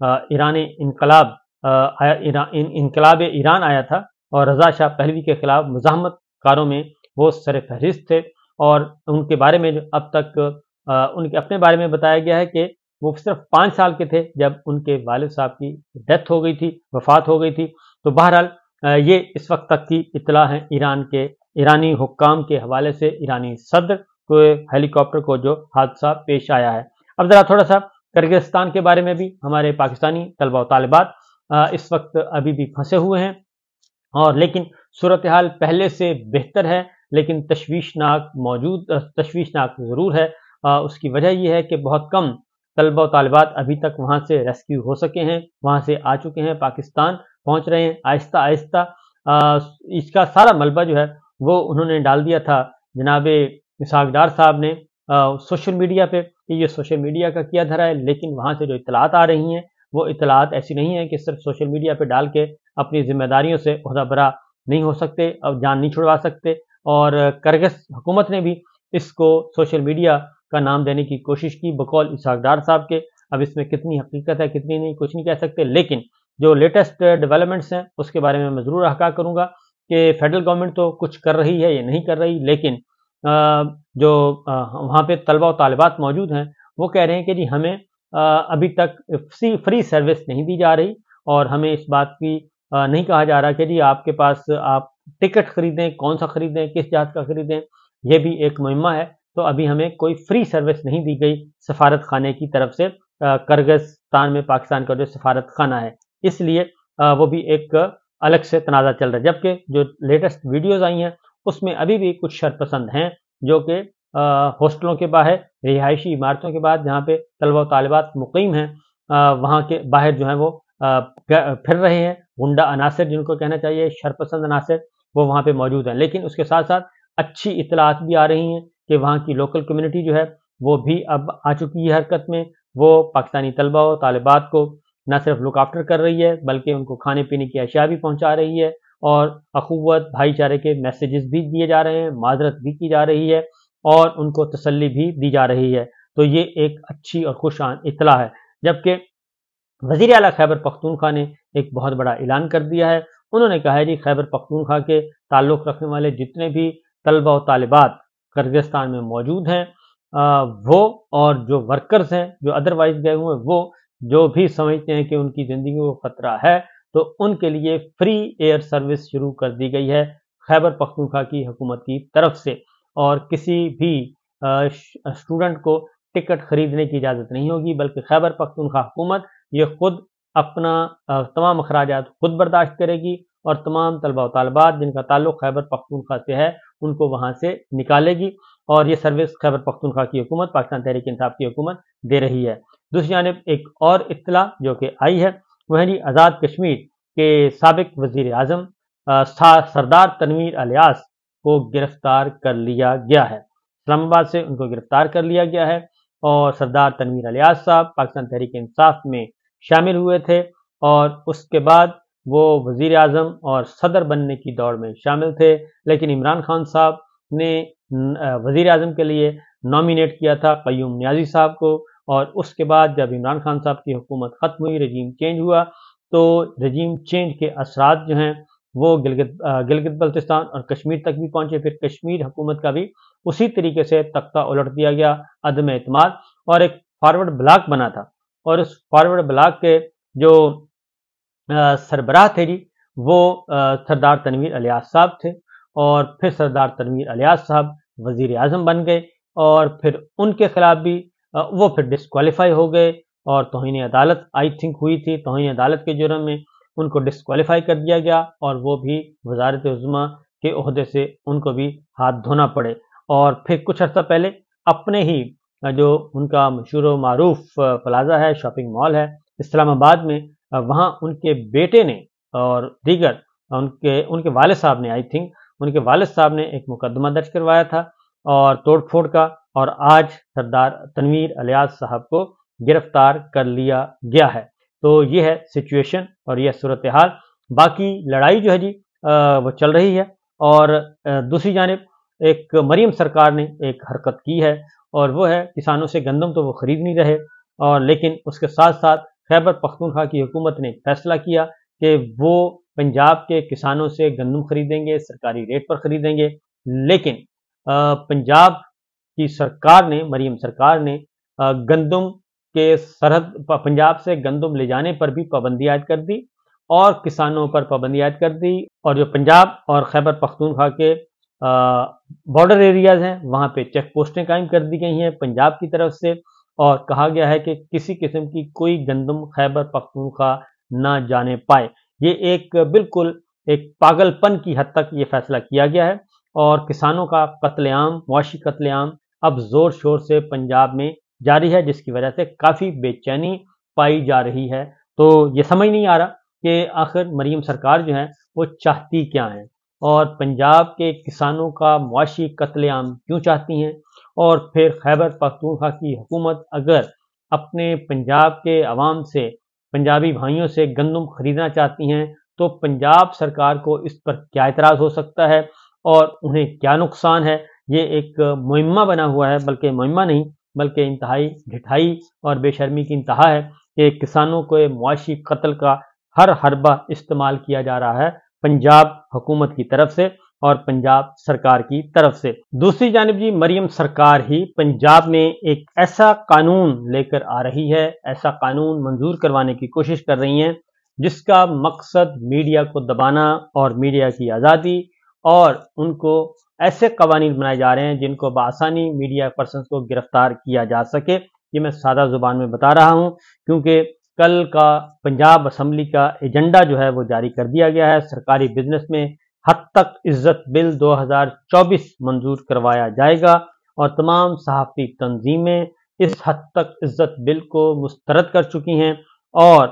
ایران انقلاب انقلاب ایران آیا تھا اور رضا شاہ پہلوی کے خلاف مزاحمت کاروں میں وہ سر فہرست تھے، اور ان کے بارے میں جو اب تک ان کے اپنے بارے میں بتایا گیا ہے کہ وہ صرف 5 سال کے تھے جب ان کے والد صاحب کی ڈیتھ ہو گئی تھی، وفات ہو گئی تھی۔ تو بہرحال یہ اس وقت تک کی اطلاع ہے ایرانی حکام کے حوالے سے، ایرانی صدر کو ہیلی کاپٹر کو جو حادثہ پیش آیا ہے۔ اب ذرا تھوڑا سا کرغزستان کے بارے میں بھی، ہمارے پاکستانی طلبہ و طالبات اس وقت ابھی بھی پھنسے ہوئے ہیں، اور لیکن صورتحال پہلے سے بہتر ہے، لیکن تشویشناک ضرور ہے۔ اس کی وجہ یہ ہے کہ بہت کم طلبہ و طالبات ابھی تک وہاں سے ریسکیو ہو سکے ہیں، وہاں سے آ چکے ہیں، پاکستان پہنچ رہے ہیں آہستہ آہستہ۔ اس کا سارا ملبہ جو ہے وہ انہوں نے ڈال دیا تھا جناب اسحاق ڈار صاحب نے سوشل میڈیا پہ، کہ یہ سوشل میڈیا کا کیا دھرا ہے، لیکن وہاں سے جو اطلاعات آ رہی ہیں وہ اطلاعات ایسی نہیں ہیں کہ صرف سوشل میڈیا پہ ڈال کے اپنی ذمہ داریوں سے عہدہ برا نہیں ہو سکتے اور جان نہیں چھڑوا سکتے۔ اور کرغز حکومت نے بھی اس کو سوشل میڈیا کا نام دینے کی کوشش کی بقول اسحاق ڈار صاحب کے۔ اب اس میں کتنی حقیقت ہے کتنی نہیں، کچھ نہیں کہہ سکتے، لیکن جو لیٹسٹ ڈیولپمنٹس ہیں اس کے بارے میں ضرور احاطہ کروں گا کہ فیڈرل گورنمنٹ تو کچھ کر رہی ہے یا نہیں کر رہی، لیکن جو وہاں پہ طلبہ و طالبات موجود ہیں وہ کہہ رہے ہیں کہ جی ہمیں ابھی تک فری سروس نہیں دی جا رہی، اور ہمیں اس بات کی نہیں کہا جا رہا کہ جی آپ کے پاس آپ ٹکٹ خریدیں، کون سا خریدیں، کس جہاز کا خریدیں، یہ بھی ایک مہمہ ہے۔ تو ابھی ہمیں کوئی فری سروس نہیں دی گئی سفارت خانے کی طرف سے، کرغزستان میں پاکستان کا جو سفارت خانہ ہے، اس لیے وہ بھی ایک الگ سے تنازع چل رہا ہے۔ جبکہ جو لیٹسٹ ویڈیوز آئی ہیں اس میں ابھی بھی کچھ شرپسند ہیں جو کہ ہاسٹلوں کے باہر، رہائشی عمارتوں کے بعد جہاں پہ طلبہ و طالبات مقیم ہیں، وہاں کے باہر جو ہیں وہ پھر رہے ہیں، غنڈہ عناصر جن کو کہنا چاہیے، شرپسند عناصر، وہ وہاں پہ موجود ہیں۔ لیکن اس کے ساتھ ساتھ اچھی اطلاعات بھی آ رہی ہیں کہ وہاں کی لوکل کمیونٹی جو ہے وہ بھی اب آ چکی ہے حرکت میں، وہ پاکستانی طلبہ و طالبات کو نہ صرف لک آفٹر کر رہی ہے بلکہ ان کو کھانے پینے کی اشیاء بھی پہنچا رہی ہے، اور اخوت بھائی چارے کے میسیجز بھی دیے جا رہے ہیں، معذرت بھی کی جا رہی ہے، اور ان کو تسلی بھی دی جا رہی ہے۔ تو یہ ایک اچھی اور خوش اطلاع ہے۔ جبکہ وزیر اعلیٰ خیبر پختونخوا نے ایک بہت بڑا اعلان کر دیا ہے، انہوں نے کہا ہے جی خیبر پختونخوا کے تعلق رکھنے والے جتنے بھی طلبہ و طالبات کرغزستان میں موجود ہیں، وہ اور جو ورکرز ہیں جو ادروائز گئے ہوئے ہیں، وہ جو بھی سمجھتے ہیں کہ ان کی زندگی کو خطرہ ہے، تو ان کے لیے فری ایئر سروس شروع کر دی گئی ہے خیبر پختونخوا کی حکومت کی طرف سے، اور کسی بھی اسٹوڈنٹ کو ٹکٹ خریدنے کی اجازت نہیں ہوگی، بلکہ خیبر پختونخوا حکومت یہ خود اپنا تمام اخراجات خود برداشت کرے گی، اور تمام طلبہ و طالبات جن کا تعلق خیبر پختونخوا سے ہے ان کو وہاں سے نکالے گی، اور یہ سروس خیبر پختونخوا کی حکومت، پاکستان تحریک انصاف کی حکومت دے رہی ہے۔ دوسری جانب ایک اور اطلاع جو کہ آئی ہے وہ ہے جی آزاد کشمیر کے سابق وزیر اعظم سردار تنویر الیاس کو گرفتار کر لیا گیا ہے۔ اسلام آباد سے ان کو گرفتار کر لیا گیا ہے، اور سردار تنویر الیاس صاحب پاکستان تحریک انصاف میں شامل ہوئے تھے، اور اس کے بعد وہ وزیر اعظم اور صدر بننے کی دوڑ میں شامل تھے، لیکن عمران خان صاحب نے وزیر اعظم کے لیے نامینیٹ کیا تھا قیوم نیازی صاحب کو، اور اس کے بعد جب عمران خان صاحب کی حکومت ختم ہوئی، رجیم چینج ہوا، تو رجیم چینج کے اثرات جو ہیں وہ گلگت بلتستان اور کشمیر تک بھی پہنچے۔ پھر کشمیر حکومت کا بھی اسی طریقے سے تختہ الٹ دیا گیا، عدم اعتماد، اور ایک فارورڈ بلاک بنا تھا، اور اس فارورڈ بلاک کے جو سربراہ تھے جی وہ سردار تنویر الیاس صاحب تھے، اور پھر سردار تنویر الیاس صاحب وزیر اعظم بن گئے، اور پھر ان کے خلاف بھی وہ پھر ڈسکوالیفائی ہو گئے، اور توہین عدالت آئی تھنک ہوئی تھی، توہین عدالت کے جرم میں ان کو ڈسکوالیفائی کر دیا گیا، اور وہ بھی وزارت عظمیٰ کے عہدے سے ان کو بھی ہاتھ دھونا پڑے۔ اور پھر کچھ عرصہ پہلے اپنے ہی جو ان کا مشہور و معروف پلازا ہے، شاپنگ مال ہے اسلام آباد میں، وہاں ان کے بیٹے نے اور دیگر ان کے والد صاحب نے، آئی تھنک ان کے والد صاحب نے ایک مقدمہ درج کروایا تھا اور توڑ پھوڑ کا، اور آج سردار تنویر الیاس صاحب کو گرفتار کر لیا گیا ہے۔ تو یہ ہے سچویشن اور یہ صورتحال۔ باقی لڑائی جو ہے جی وہ چل رہی ہے، اور دوسری جانب ایک مریم سرکار نے ایک حرکت کی ہے، اور وہ ہے کسانوں سے گندم تو وہ خرید نہیں رہے، اور لیکن اس کے ساتھ ساتھ خیبر پختونخوا کی حکومت نے فیصلہ کیا کہ وہ پنجاب کے کسانوں سے گندم خریدیں گے، سرکاری ریٹ پر خریدیں گے، لیکن پنجاب کی سرکار نے، مریم سرکار نے گندم کے سرحد پنجاب سے گندم لے جانے پر بھی پابندی عائد کر دی اور کسانوں پر پابندی عائد کر دی، اور جو پنجاب اور خیبر پختونخوا کے بارڈر ایریاز ہیں وہاں پہ چیک پوسٹیں قائم کر دی گئی ہیں پنجاب کی طرف سے، اور کہا گیا ہے کہ کسی قسم کی کوئی گندم خیبر پختونخوا نہ جانے پائے۔ یہ ایک بالکل ایک پاگل پن کی حد تک یہ فیصلہ کیا گیا ہے، اور کسانوں کا قتل عام، معاشی قتل عام اب زور شور سے پنجاب میں جاری ہے، جس کی وجہ سے کافی بے چینی پائی جا رہی ہے۔ تو یہ سمجھ نہیں آ رہا کہ آخر مریم سرکار جو ہے وہ چاہتی کیا ہیں، اور پنجاب کے کسانوں کا معاشی قتل عام کیوں چاہتی ہیں، اور پھر خیبر پختونخوا کی حکومت اگر اپنے پنجاب کے عوام سے، پنجابی بھائیوں سے گندم خریدنا چاہتی ہیں تو پنجاب سرکار کو اس پر کیا اعتراض ہو سکتا ہے اور انہیں کیا نقصان ہے۔ یہ ایک معمہ بنا ہوا ہے، بلکہ معمہ نہیں بلکہ انتہائی ڈھٹائی اور بے شرمی کی انتہا ہے کہ کسانوں کو معاشی قتل کا ہر حربہ استعمال کیا جا رہا ہے پنجاب حکومت کی طرف سے اور پنجاب سرکار کی طرف سے۔ دوسری جانب جی مریم سرکار ہی پنجاب میں ایک ایسا قانون لے کر آ رہی ہے، ایسا قانون منظور کروانے کی کوشش کر رہی ہیں جس کا مقصد میڈیا کو دبانا اور میڈیا کی آزادی، اور ان کو ایسے قوانین بنائے جا رہے ہیں جن کو بآسانی میڈیا پرسنز کو گرفتار کیا جا سکے۔ یہ میں سادہ زبان میں بتا رہا ہوں کیونکہ کل کا پنجاب اسمبلی کا ایجنڈا جو ہے وہ جاری کر دیا گیا ہے۔ سرکاری بزنس میں حد تک عزت بل 2024 منظور کروایا جائے گا، اور تمام صحافتی تنظیمیں اس حد تک عزت بل کو مسترد کر چکی ہیں، اور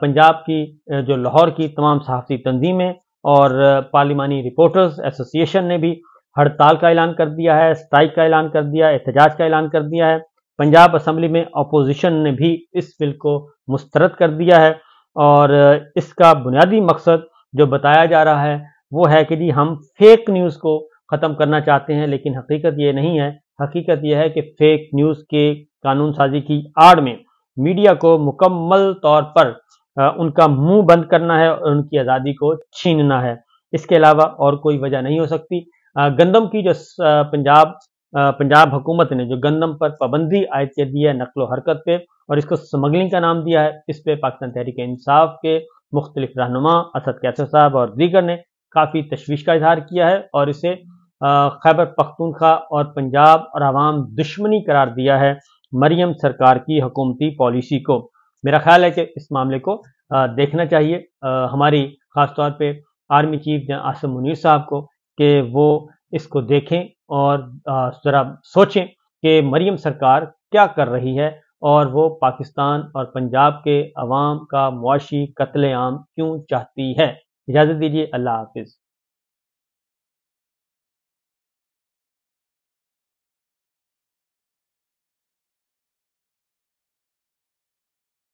پنجاب کی جو لاہور کی تمام صحافتی تنظیمیں اور پارلیمانی رپورٹرز ایسوسی ایشن نے بھی ہڑتال کا اعلان کر دیا ہے، اسٹرائک کا اعلان کر دیا ہے، احتجاج کا اعلان کر دیا ہے۔ پنجاب اسمبلی میں اپوزیشن نے بھی اس بل کو مسترد کر دیا ہے، اور اس کا بنیادی مقصد جو بتایا جا رہا ہے وہ ہے کہ جی ہم فیک نیوز کو ختم کرنا چاہتے ہیں، لیکن حقیقت یہ نہیں ہے۔ حقیقت یہ ہے کہ فیک نیوز کے قانون سازی کی آڑ میں میڈیا کو مکمل طور پر ان کا منہ بند کرنا ہے اور ان کی آزادی کو چھیننا ہے، اس کے علاوہ اور کوئی وجہ نہیں ہو سکتی۔ گندم کی جو پنجاب حکومت نے جو گندم پر پابندی عائد کر دی ہے نقل و حرکت پہ، اور اس کو سمگلنگ کا نام دیا ہے، اس پہ پاکستان تحریک انصاف کے مختلف رہنما اسد کیسر صاحب اور دیگر نے کافی تشویش کا اظہار کیا ہے، اور اسے خیبر پختونخوا اور پنجاب اور عوام دشمنی قرار دیا ہے مریم سرکار کی حکومتی پالیسی کو۔ میرا خیال ہے کہ اس معاملے کو دیکھنا چاہیے ہماری خاص طور پہ army chief general Asim Munir صاحب کو، کہ وہ اس کو دیکھیں اور ذرا سوچیں کہ مریم سرکار کیا کر رہی ہے، اور وہ پاکستان اور پنجاب کے عوام کا معاشی قتل عام کیوں چاہتی ہے۔ اجازت دیجیے، اللہ حافظ۔